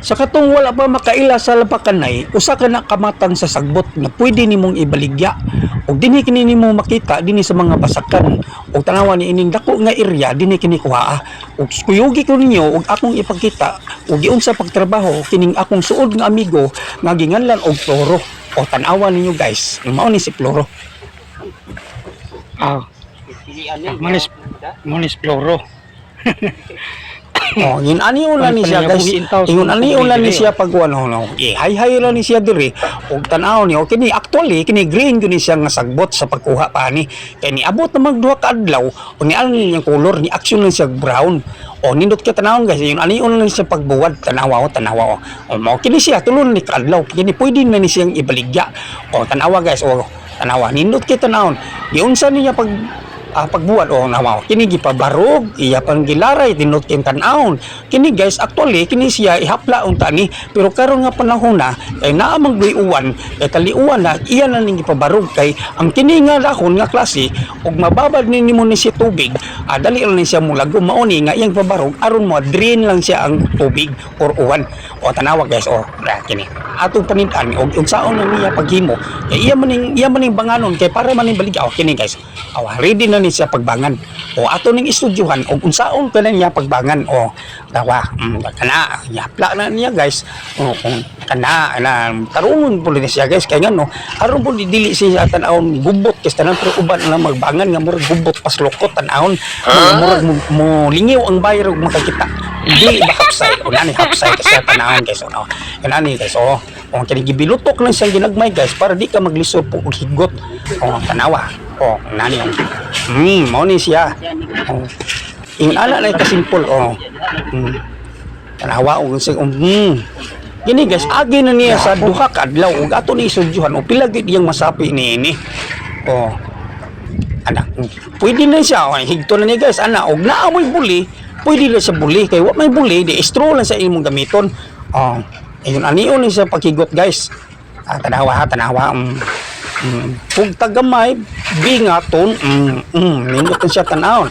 Sa katong wala pa makaila sa lapakanay, usa ka na kamatang sa sagbot na pwede nimong ibaligya. Og dinhi kini nimo makita dinhi sa mga basakan. Og tanawan ni ining dako nga area dinhi kini kuhaa. Og kuyugi ko ninyo og akong ipakita og giunsa pagtrabaho kining akong suod nga amigo nga ginganlan og Floro. O tanawan ninyo guys, mao ni si Floro. Manis Floro. Oh, yun ani ulan ni siya guys. Yun ani ulan ni siya pag ano no. Hay ra ni siya diri. Og tan-aw ni okay ni actually kini green gani siya nga sagbot sa pagkuha pa ni. Kay ni abot na magduha ka adlaw o ni ani yung color ni action lang siya brown. O nindot ka tan-aw guys, yun ani ulan ni siya pagbuwad tanawa. O mao kini siya tulon ni kadlaw. Kini pwede na ni siyang ibaligya. O tanawa guys, o tanawa nindot ka tan-aw. Giunsa niya pagbuhat o nawaw kini gipabarog iya pang gilaray dinot kin tan-aon kini guys actually kini siya ihapla unta ni pero karon nga panahon na kay naa magbuuwan kay kaliuwan na iya na ning gipabarog kay ang kini nga dahon nga klase og mababad nimo ni si tubig dali lang ni siya mulago mao ni nga iyang pabarog aron mo drain lang siya ang tubig or uwan o tanawa guys o kini atong panitan og unsaon na niya paghimo kay iya maning banganon kay para maning baligya o kini guys ready na ni siya pagbangan o ato ning estudyuhan og unsaon kana niya pagbangan o dawa kana yapla na niya guys o kana tarungon pud ni siya guys kay ngano aron pud dili siya tan-awon gubot kay tanan pero uban na magbangan nga murag gubot pas lokot tan-awon murag mo lingiw ang bayro og makakita dili ba hapsay o nani hapsay kasi tan-awon guys o kanani guys o kini gibilutok lang siyang ginagmay guys para di ka maglisod po og higot o tanawa o nani mao ni siya yung ana na kasimple tanawa og gini guys agi na niya sa duha ka adlaw ug ato ni sudyuhan o pila gid iyang masapi niini anak pwede na siya higto na ni guys ana og naamoy buli pwede na siya buli kay wa may buli di straw lang sa imong gamiton ayun anion ni siya paghigot guys tanawa kung tagamay bingaton nindot siya tanawon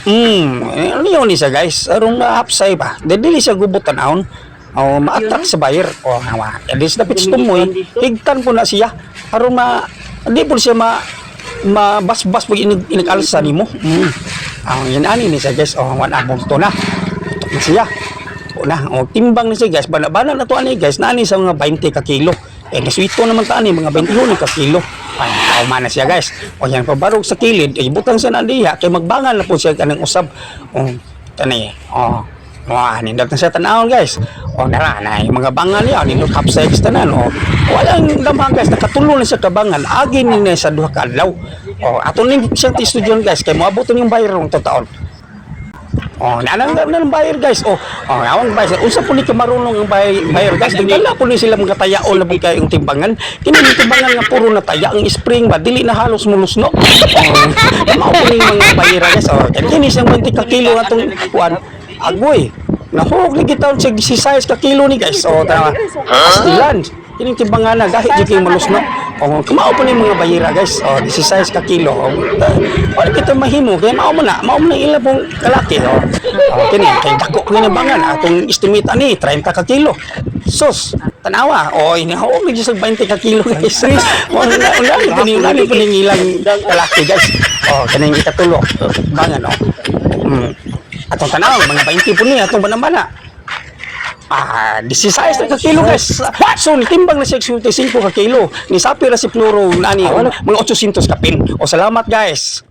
anion ni siya guys aron hapsay ba dili siya gubot tanawon ma-attract sa buyer nawa at least dapat tumoy higtan po na siya aron hindi po siya mabas-bas pag inag-alsa nimo yan ani ni siya guys wala abong to na siya timbang na siya guys bana na to ani guys naani sa mga 20 ka kilo naswito naman ta ani mga 21 ka kilo kauma na siya guys yan pabarog sa kilid butang siya na diha kay magbangan na po siya kanang usab tanay nindot na siya tanawon guys nara na yung mga bangan niya nindot hapsay tanan walang damang guys nakatulo na siya kabangan agi ni sa duha ka adlaw ato ning siyang estudyon guys kay moaboton yung bayar ng taon nanang bayar guys awang bayar unsa po ni kamarunong ang bayar guys dala po ni sila mga tayaol na kay yung timbangan kini timbangan nga puro na taya ang spring ba dili na halos mulusno mao po ning mga bayar guys kini siyang 20 ka kilo atong kuan agoy nahog ni kita sa 16 ka kilo ni guys tama astilan kining timbangan na dahil di kayo malusno kumao po ni mga bayira guys 16 ka kilo wala kita mahimo kaya mao na ilang pong kalaki kini kay dako ko ni bangan atong estimate ani 30 ka kilo sus tanawa inahog ni sa 20 ka kilo guys wala po ni ilang kalaki guys kaning ikatulo bangan atong tanaw mga 20 po ni atong banana 16 ka kilo guys so nitimbang na siya 65 ka kilo ni sapi ra si Floro nani mga 800 ka pin salamat guys.